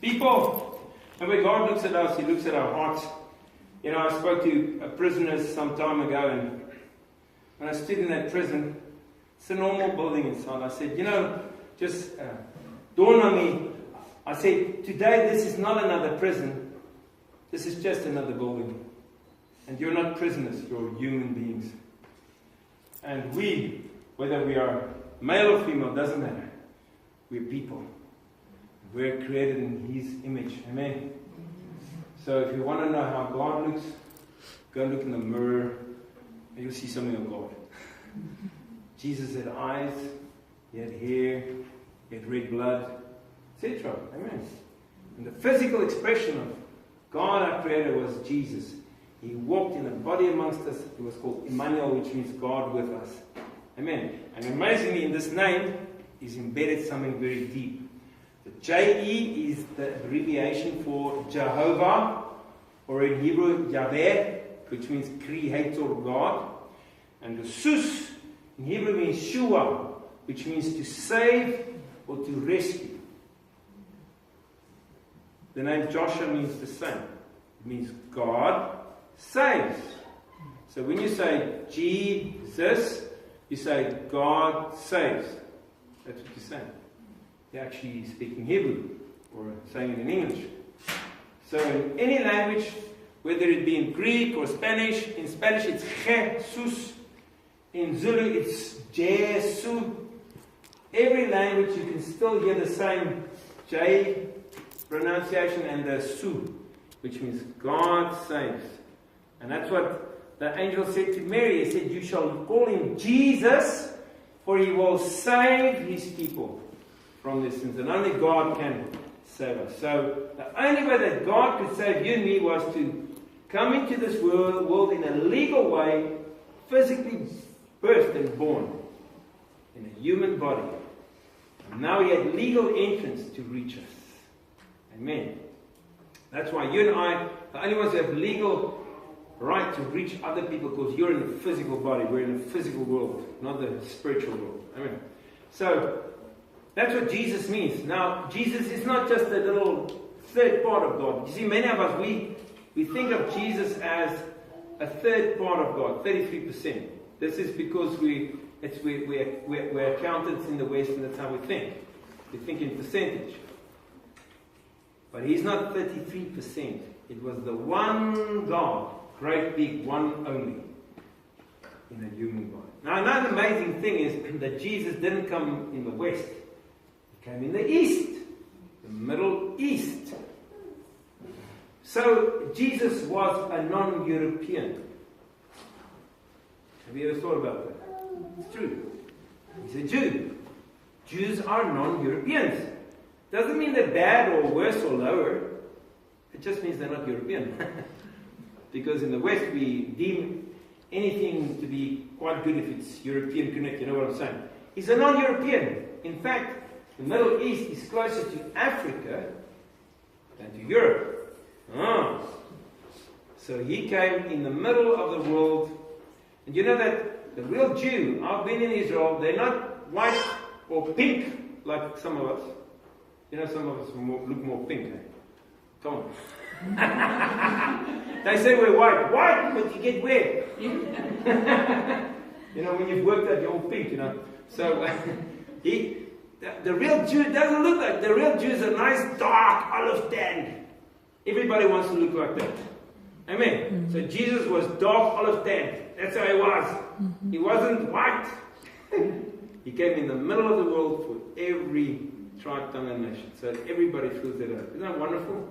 People, and when God looks at us, He looks at our hearts. You know, I spoke to a prisoner some time ago, and when I stood in that prison, it's a normal building inside. I said, you know, just dawned on me. I said, today this is not another prison. This is just another building. And you're not prisoners, you're human beings. And we, whether we are male or female, doesn't matter. We're people. We're created in His image. Amen. So if you want to know how God looks, go look in the mirror and you'll see something of God. Jesus had eyes, He had hair, He had red blood, etc. Amen. And the physical expression of God, our Creator, was Jesus. He walked in a body amongst us. It was called Emmanuel, which means God with us. Amen. And amazingly, in this name is embedded something very deep. The J-E is the abbreviation for Jehovah, or in Hebrew, Yahweh, which means Creator God. And the Sus in Hebrew means Shua, which means to save or to rescue. The name Joshua means the same. It means God saves. So when you say Jesus, you say God saves. That's what you're saying. You're actually speaking Hebrew, or saying it in English. So in any language, whether it be in Greek or Spanish, in Spanish it's Jesus, in Zulu it's Jesu. Every language you can still hear the same J pronunciation and the Su, which means God saves. And that's what the angel said to Mary. He said, you shall call Him Jesus, for He will save His people from their sins. And only God can save us. So the only way that God could save you and me was to come into this world in a legal way, physically birthed and born in a human body. And now He had legal entrance to reach us. Amen. That's why you and I, the only ones who have legal right to reach other people, because you're in a physical body. We're in a physical world, not the spiritual world. Amen. So that's what Jesus means. Now, Jesus is not just a little third part of God. You see, many of us, we think of Jesus as a third part of God, 33%. This is because we're accountants in the West, and that's how we think. We think in percentage. But He's not 33%. It was the one God, great big one only, in a human body. Now, another amazing thing is that Jesus didn't come in the West. He came in the East, the Middle East. So, Jesus was a non-European. Have you ever thought about that? It's true. He's a Jew. Jews are non-Europeans. Doesn't mean they're bad or worse or lower. It just means they're not European. Because in the West we deem anything to be quite good if it's European connect. You know what I'm saying? He's a non-European. In fact, the Middle East is closer to Africa than to Europe. So He came in the middle of the world. And you know that the real Jew, I've been in Israel, they're not white or pink like some of us. You know, some of us look more pink. Eh? Come on. They say we're white. White, but you get wet. You know, when you've worked out, you're all pink, you know. So, the real Jew doesn't look like. The real Jew is a nice, dark, olive tan. Everybody wants to look like that. Amen. Mm-hmm. So Jesus was dark, olive tan. That's how He was. Mm-hmm. He wasn't white. He came in the middle of the world for every tribe, tongue, and nation. So that everybody feels that out. Isn't that wonderful?